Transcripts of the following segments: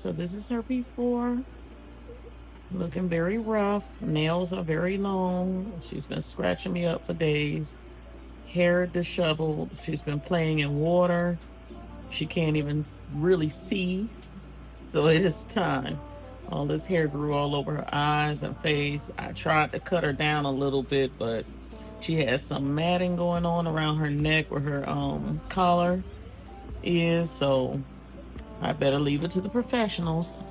So this is her before. Looking very rough. Nails are very long. She's been scratching me up for days. Hair disheveled. She's been playing in water. She can't even really see. So it is time. All this hair grew all over her eyes and face. I tried to cut her down a little bit, but she has some matting going on around her neck where her collar is. So I better leave it to the professionals.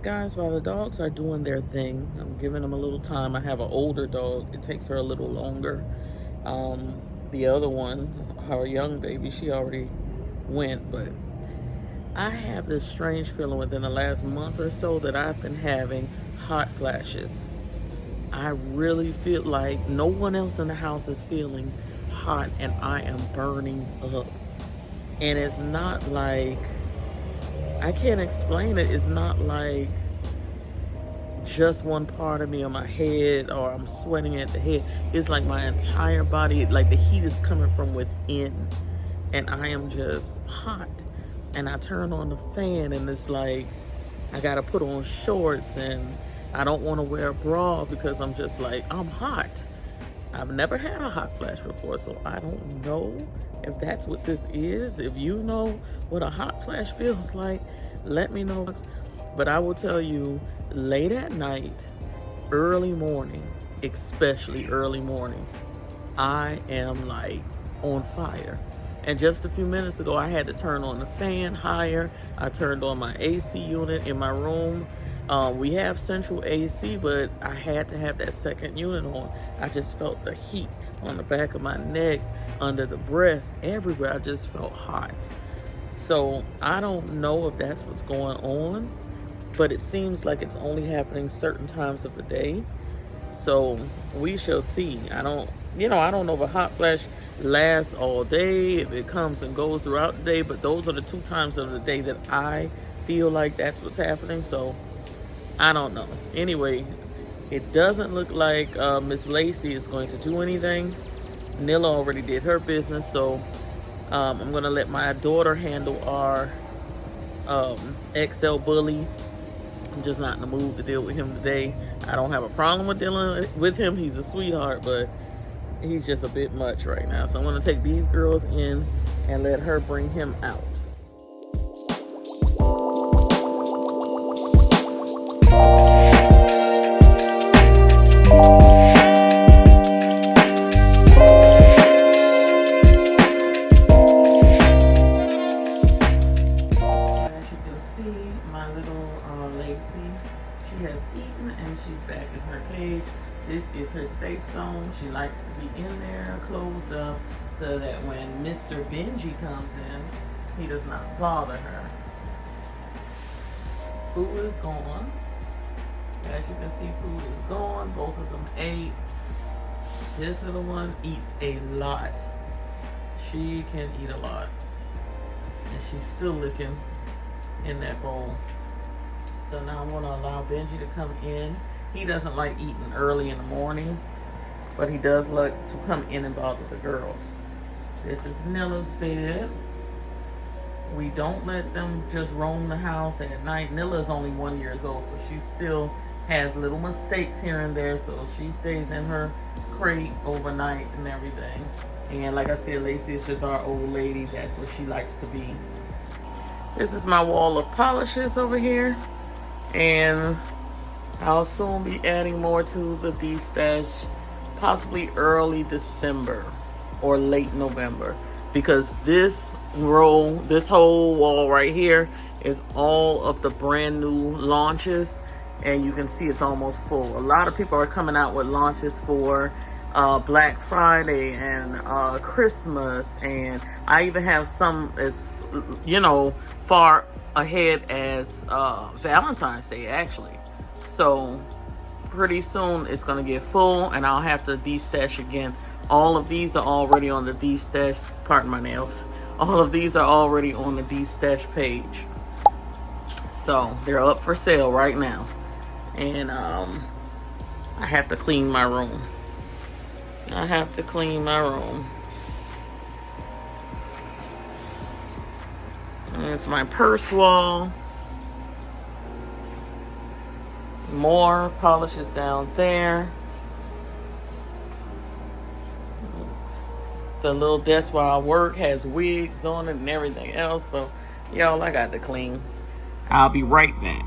Guys, while the dogs are doing their thing, I'm giving them a little time. I have an older dog. It takes her a little longer. The other one, our young baby, she already went, but I have this strange feeling within the last month or so that I've been having hot flashes. I really feel like no one else in the house is feeling hot and I am burning up. And it's not like, I can't explain it. It's not like just one part of me on my head or I'm sweating at the head. It's like my entire body, like the heat is coming from within and I am just hot. And I turn on the fan and it's like I gotta put on shorts and I don't want to wear a bra because I'm just like, I'm hot. I've never had a hot flash before, so I don't know if that's what this is. If you know what a hot flash feels like, let me know. But I will tell you, late at night, early morning, especially early morning, I am like on fire. And just a few minutes ago, I had to turn on the fan higher. I turned on my AC unit in my room. We have central AC, but I had to have that second unit on. I just felt the heat on the back of my neck, under the breast, everywhere. I just felt hot. So I don't know if that's what's going on, but it seems like it's only happening certain times of the day. So we shall see. I don't know if a hot flash lasts all day, if it comes and goes throughout the day, but those are the 2 times of the day that I feel like that's what's happening. So I don't know. Anyway, it doesn't look like Miss Lacey is going to do anything. Nilla already did her business, so I'm going to let my daughter handle our XL bully. I'm just not in the mood to deal with him today. I don't have a problem with dealing with him. He's a sweetheart, but he's just a bit much right now. So I'm going to take these girls in and let her bring him out. She likes to be in there, closed up, so that when Mr. Benji comes in, he does not bother her. Food is gone. As you can see, food is gone. Both of them ate. This little one eats a lot. She can eat a lot. And she's still licking in that bowl. So now I'm gonna allow Benji to come in. He doesn't like eating early in the morning, but he does like to come in and bother the girls. This is Nilla's bed. We don't let them just roam the house at night. Nilla's only 1 year old, so she still has little mistakes here and there, so she stays in her crate overnight and everything. And like I said, Lacey is just our old lady. That's what she likes to be. This is my wall of polishes over here, and I'll soon be adding more to the D-stash, possibly early December or late November, because this row, this whole wall right here is all of the brand new launches, and you can see it's almost full. A lot of people are coming out with launches for Black Friday and Christmas, and I even have some as, you know, far ahead as Valentine's Day actually. So pretty soon it's gonna get full and I'll have to de-stash again. All of these are already on the de-stash, pardon my nails, all of these are already on the de-stash page, so they're up for sale right now. And I have to clean my room. I have to clean my room. And it's my purse wall. More polishes down there. The little desk where I work has wigs on it and everything else. So, y'all, I got to clean. I'll be right back.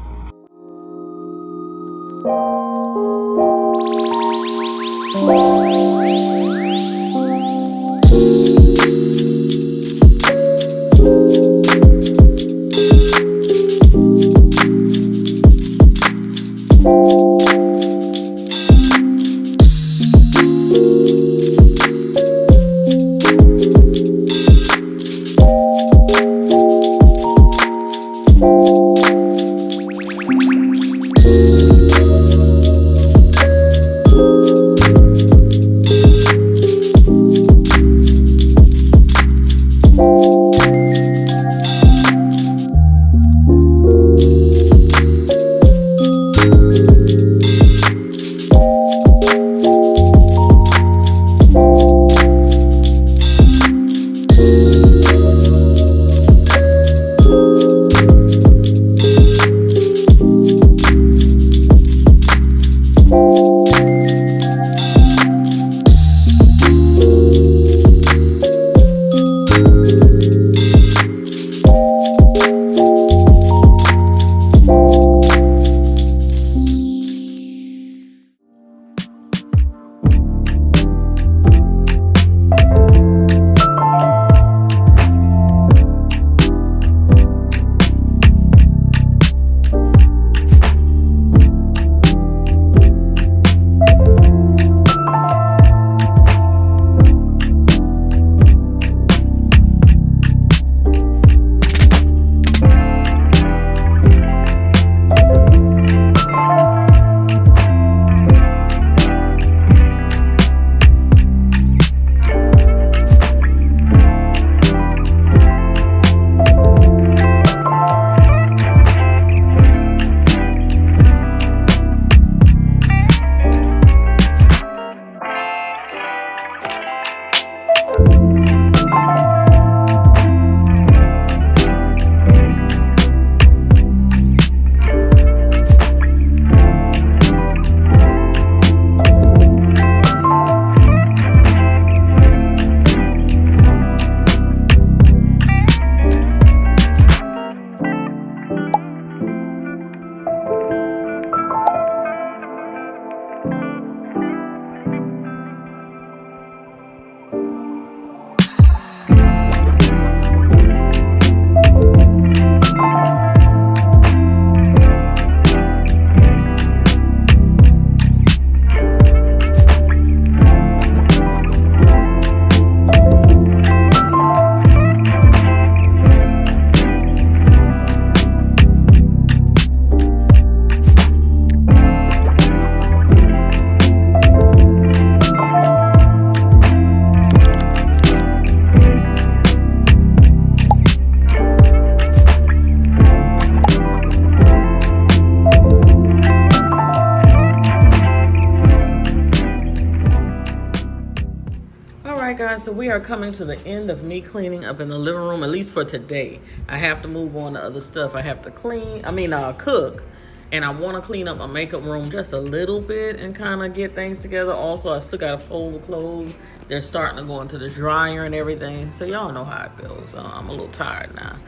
so we are coming to the end of me cleaning up in the living room, at least for today. I have to move on to other stuff. I have to cook. And I want to clean up my makeup room just a little bit and kind of get things together. Also, I still got to fold the clothes. They're starting to go into the dryer and everything. So y'all know how it goes. I'm a little tired now.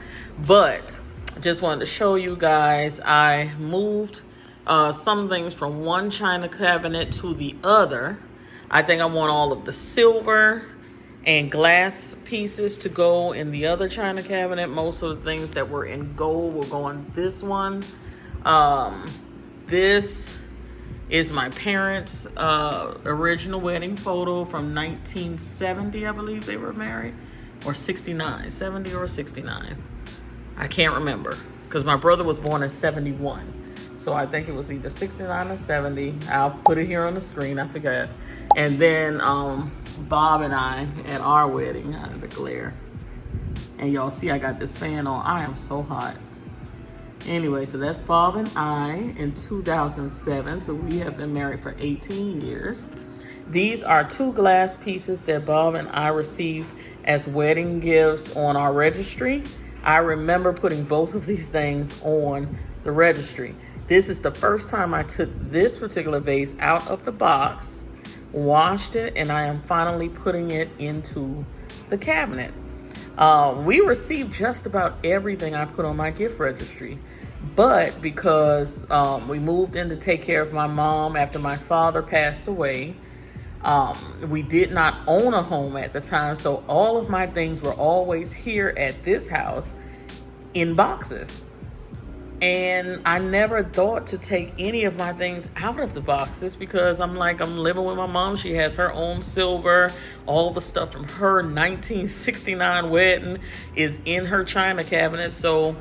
But just wanted to show you guys, I moved some things from one china cabinet to the other. I think I want all of the silver and glass pieces to go in the other china cabinet. Most of the things that were in gold will go in this one. This is my parents' original wedding photo from 1970, I believe they were married, or 69, 70 or 69. I can't remember because my brother was born in 71. So I think it was either 69 or 70. I'll put it here on the screen. I forgot. And then Bob and I at our wedding out of the glare. And y'all see I got this fan on. I am so hot. Anyway, so that's Bob and I in 2007. So we have been married for 18 years. These are 2 glass pieces that Bob and I received as wedding gifts on our registry. I remember putting both of these things on the registry. This is the first time I took this particular vase out of the box, washed it, and I am finally putting it into the cabinet. We received just about everything I put on my gift registry, but because we moved in to take care of my mom after my father passed away, we did not own a home at the time, so all of my things were always here at this house in boxes. And I never thought to take any of my things out of the boxes because I'm living with my mom. She has her own silver. All the stuff from her 1969 wedding is in her china cabinet. So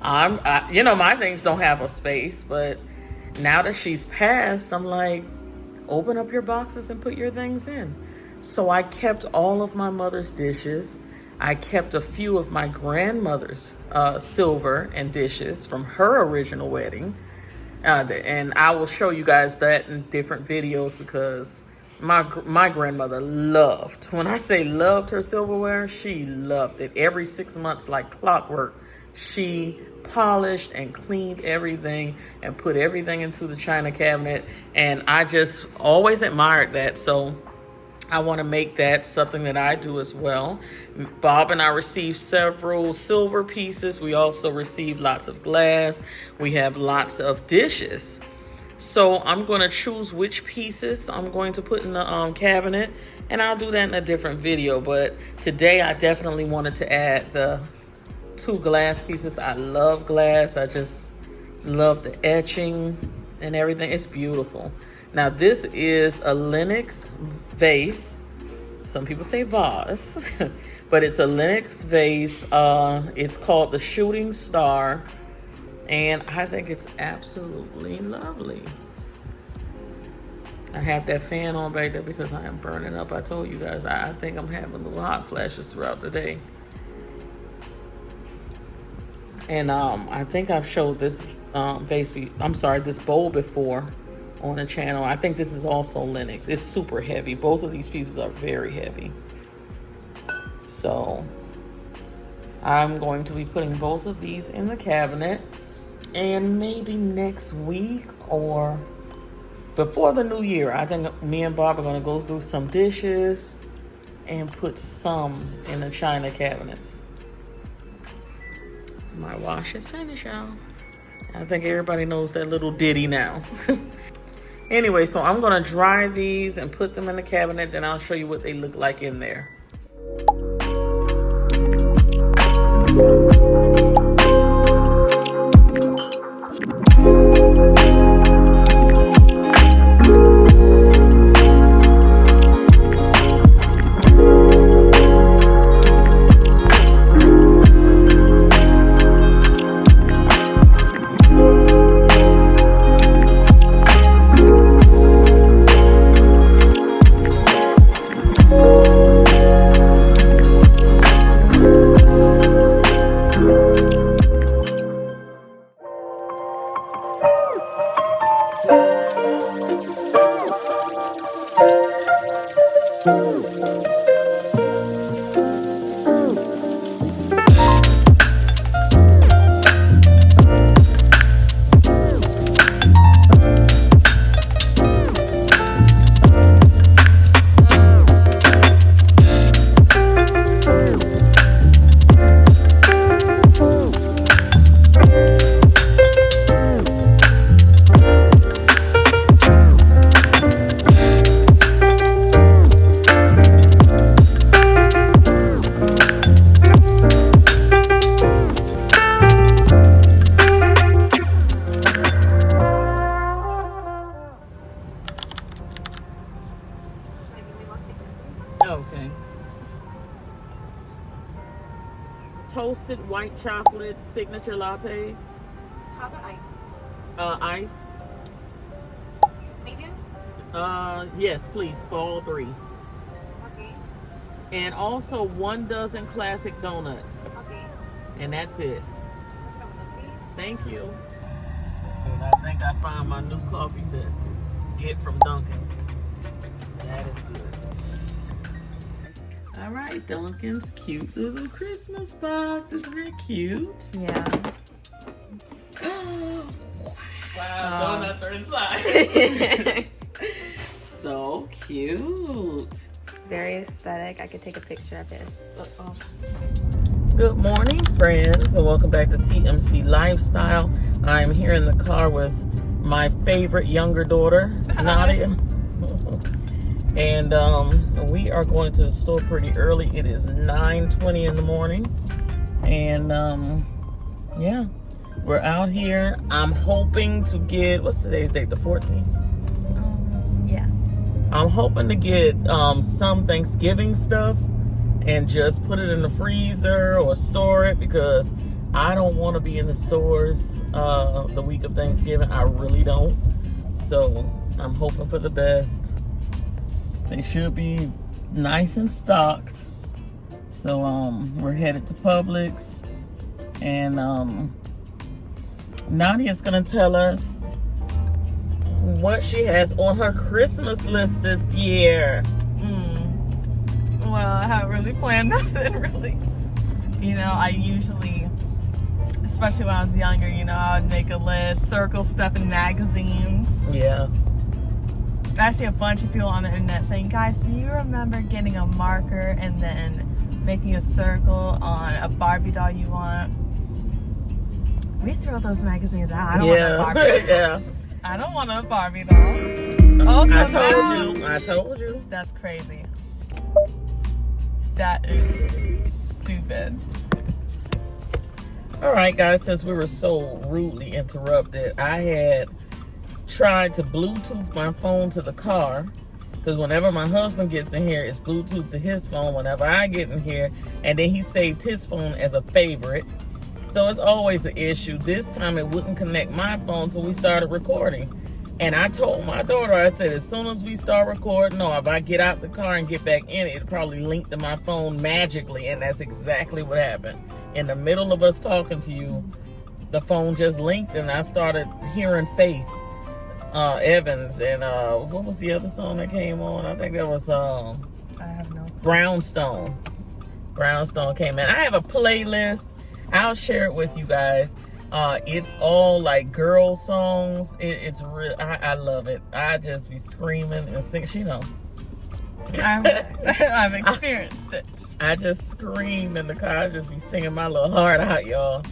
my things don't have a space. But now that she's passed, I'm like, open up your boxes and put your things in. So I kept all of my mother's dishes. I kept a few of my grandmother's silver and dishes from her original wedding. And I will show you guys that in different videos because my grandmother loved, when I say loved her silverware, she loved it. Every 6 months, like clockwork, she polished and cleaned everything and put everything into the china cabinet. And I just always admired that. So I want to make that something that I do as well. Bob and I received several silver pieces. We also received lots of glass. We have lots of dishes. So I'm going to choose which pieces I'm going to put in the cabinet, and I'll do that in a different video. But today I definitely wanted to add the 2 glass pieces. I love glass. I just love the etching and everything. It's beautiful. Now this is a Lenox vase. Some people say vase, but it's a Lenox vase. It's called the Shooting Star, and I think it's absolutely lovely. I have that fan on back there because I am burning up. I told you guys, I think I'm having little hot flashes throughout the day. And I think I've showed this this bowl before on the channel. I think this is also Lenox. It's super heavy. Both of these pieces are very heavy. So I'm going to be putting both of these in the cabinet, and maybe next week or before the new year, I think me and Bob are going to go through some dishes and put some in the china cabinets. My wash is finished, y'all. I think everybody knows that little ditty now. Anyway, so I'm going to dry these and put them in the cabinet. Then I'll show you what they look like in there. toasted white chocolate signature lattes. How about ice? Ice. Medium? Yes, please, for all 3. Okay. And also 1 dozen classic donuts. Okay. And that's it. Please. Thank you. And I think I found my new coffee to get from Dunkin. That is good. All right, Dunkin's cute little Christmas box. Isn't it cute? Yeah. Wow, donuts are inside. So cute. Very aesthetic. I could take a picture of it. Uh-oh. Good morning, friends, and welcome back to TMC Lifestyle. I'm here in the car with my favorite younger daughter, Nadia. And we are going to the store pretty early. It is 9:20 in the morning. And yeah, we're out here. I'm hoping to get, what's today's date, the 14th? Yeah. I'm hoping to get some Thanksgiving stuff and just put it in the freezer or store it, because I don't want to be in the stores the week of Thanksgiving. I really don't. So I'm hoping for the best. They should be nice and stocked. So we're headed to Publix, and Nadia's gonna tell us what she has on her Christmas list this year. Well, I haven't really planned nothing, really. You know, I usually, especially when I was younger, you know, I would make a list, circle stuff in magazines. Yeah. I see a bunch of people on the internet saying, guys, do you remember getting a marker and then making a circle on a Barbie doll you want? We throw those magazines out. I don't want a Barbie. Yeah. I don't want a Barbie doll. Also, I told you. That's crazy. That is stupid. All right, guys, since we were so rudely interrupted, I had tried to Bluetooth my phone to the car, because whenever my husband gets in here, it's Bluetooth to his phone whenever I get in here, and then he saved his phone as a favorite. So it's always an issue. This time it wouldn't connect my phone, so we started recording. And I told my daughter, I said, as soon as we start recording, or if I get out the car and get back in, it'll probably link to my phone magically. And that's exactly what happened. In the middle of us talking to you, the phone just linked, and I started hearing Faith Evans, and what was the other song that came on? I think that was I have no Brownstone. Brownstone came in. I have a playlist. I'll share it with you guys. It's all like girl songs. It's real. I love it. I just be screaming and singing. You know, I've experienced it. I just scream in the car. I just be singing my little heart out, y'all.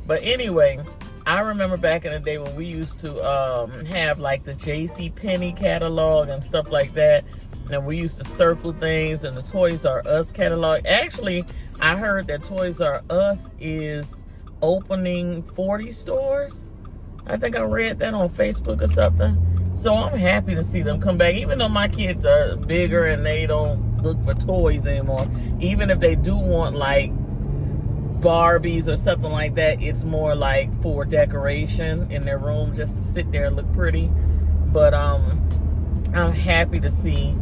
But anyway, I remember back in the day when we used to have like the JCPenney catalog and stuff like that. And we used to circle things, and the Toys R Us catalog. Actually, I heard that Toys R Us is opening 40 stores. I think I read that on Facebook or something. So I'm happy to see them come back, even though my kids are bigger and they don't look for toys anymore. Even if they do want like Barbies or something like that, it's more like for decoration in their room, just to sit there and look pretty. But I'm happy to see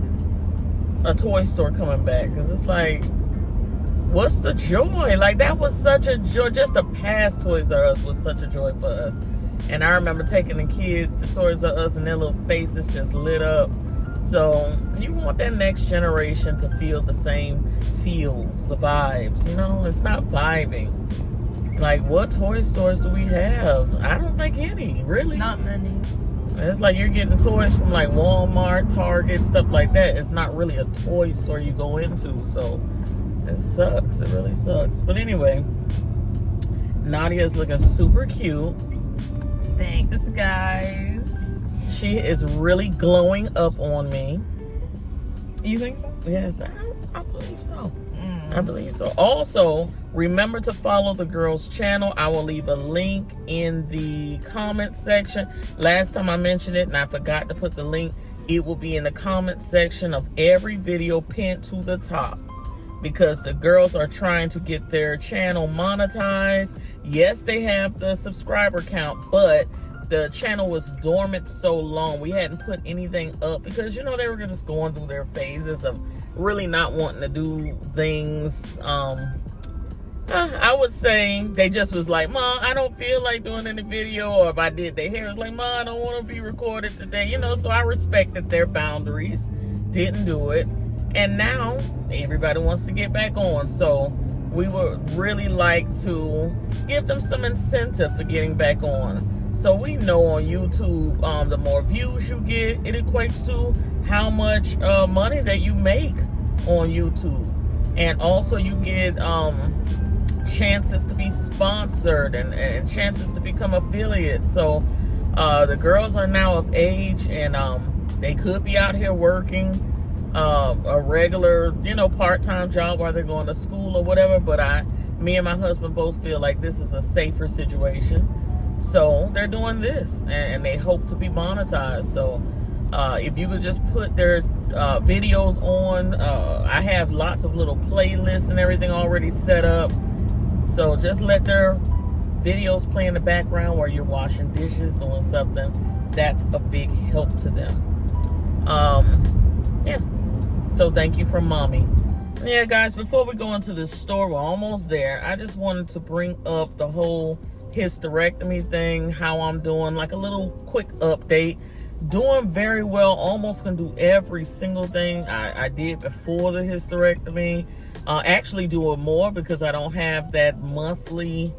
a toy store coming back, because it's like, what's the joy? Like, that was such a joy. Just the past Toys R Us was such a joy for us. And I remember taking the kids to Toys R Us and their little faces just lit up. So you want that next generation to feel the same feels, the vibes. You know, it's not vibing. Like, what toy stores do we have? I don't think any, really. Not many. It's like you're getting toys from like Walmart, Target, stuff like that. It's not really a toy store you go into. So it sucks. It really sucks. But anyway, Nadia's looking super cute. Thanks, guys. She is really glowing up on me. You think so? Yes, I believe so. I believe so. Also, remember to follow the girls' channel. I will leave a link in the comment section. Last time I mentioned it and I forgot to put the link. It will be in the comment section of every video pinned to the top. because the girls are trying to get their channel monetized. Yes, they have the subscriber count, but the channel was dormant so long. We hadn't put anything up because, you know, they were just going through their phases of really not wanting to do things. I would say they just was like, "Ma, I don't feel like doing any video," or if I did their hair, it's like, "Ma, I don't want to be recorded today," you know. So I respected their boundaries, didn't do it, and now everybody wants to get back on. So we would really like to give them some incentive for getting back on. So we know on YouTube, the more views you get, it equates to how much money that you make on YouTube, and also you get chances to be sponsored and chances to become affiliates. So the girls are now of age, and they could be out here working a regular, you know, part-time job while they're going to school or whatever. But me and my husband both feel like this is a safer situation, so they're doing this, and they hope to be monetized. So if you could just put their videos on, I have lots of little playlists and everything already set up. So just let their videos play in the background while you're washing dishes, doing something. That's a big help to them. Yeah. So thank you from Mommy. Yeah, guys, before we go into the store, we're almost there. I just wanted to bring up the whole hysterectomy thing, how I'm doing, like a little quick update. Doing very well, almost can do every single thing I did before the hysterectomy. Actually doing more because I don't have that monthly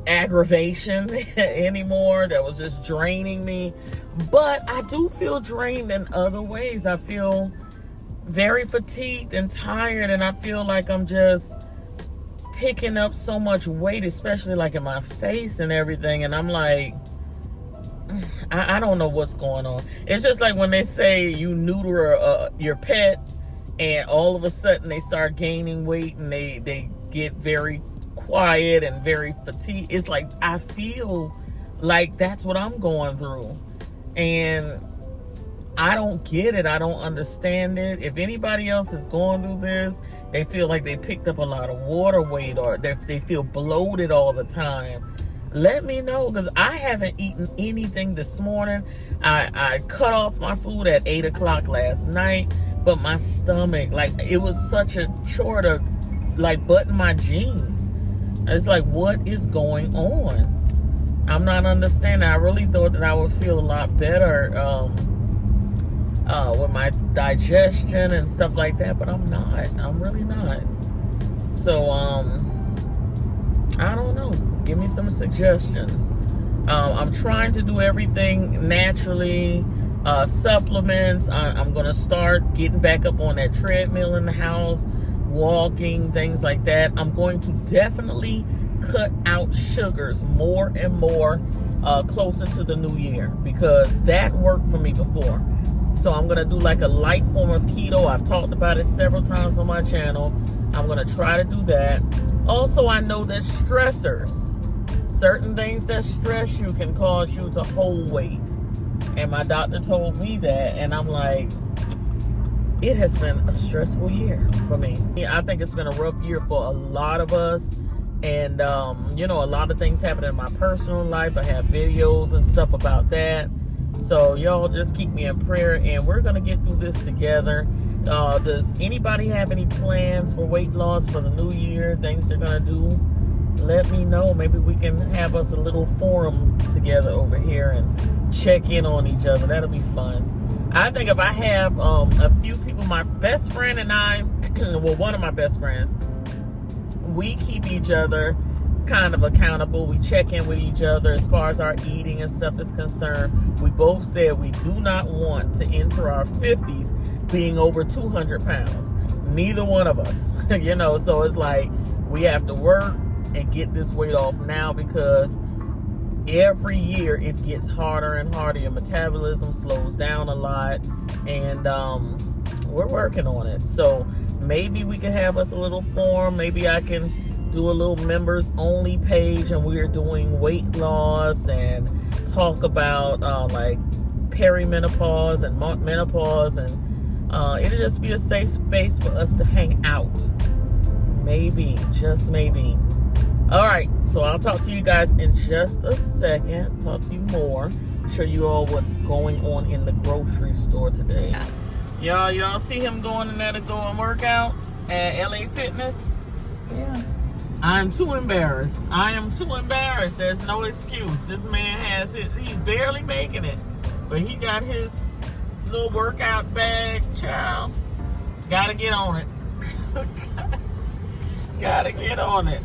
aggravation anymore that was just draining me. But I do feel drained in other ways. I feel very fatigued and tired, and I feel like I'm just picking up so much weight, especially like in my face and everything. And I'm like, I don't know what's going on. It's just like when they say you neuter your pet, and all of a sudden they start gaining weight and they get very quiet and very fatigued. It's like I feel like that's what I'm going through, and I don't get it. I don't understand it. If anybody else is going through this, they feel like they picked up a lot of water weight, or they feel bloated all the time, let me know, because I haven't eaten anything this morning. I cut off my food at 8 o'clock last night, but my stomach, like, it was such a chore to like button my jeans. It's like, what is going on? I'm not understanding. I really thought that I would feel a lot better with my digestion and stuff like that, but I'm not. I'm really not. So I don't know. Give me some suggestions. I'm trying to do everything naturally. Supplements. I'm gonna start getting back up on that treadmill in the house, walking, things like that. I'm going to definitely cut out sugars more and more closer to the new year, because that worked for me before. So I'm gonna do like a light form of keto. I've talked about it several times on my channel. I'm gonna try to do that. Also, I know that stressors, certain things that stress you, can cause you to hold weight. And my doctor told me that, and I'm like, it has been a stressful year for me. I think it's been a rough year for a lot of us. And, you know, a lot of things happen in my personal life. I have videos and stuff about that. So y'all just keep me in prayer, and we're going to get through this together. Does anybody have any plans for weight loss for the new year, things they're going to do? Let me know. Maybe we can have us a little forum together over here and check in on each other. That'll be fun. I think if I have a few people, my best friend and I, well, one of my best friends, we keep each other kind of accountable. We check in with each other as far as our eating and stuff is concerned. We both said we do not want to enter our 50s being over 200 pounds. Neither one of us, you know, so it's like we have to work and get this weight off now, because every year it gets harder and harder. Your metabolism slows down a lot, and we're working on it. So maybe we can have us a little forum. Maybe I can do a little members only page, and we're doing weight loss and talk about like perimenopause and menopause and It'll just be a safe space for us to hang out. Maybe, just maybe. All right, so I'll talk to you guys in just a second. Talk to you more. Show you all what's going on in the grocery store today. Y'all see him going in there to go and work out at LA Fitness? Yeah. I'm too embarrassed. I am too embarrassed. There's no excuse. This man has it. He's barely making it. But he got his little workout bag, child. Gotta get on it. Gotta get on it.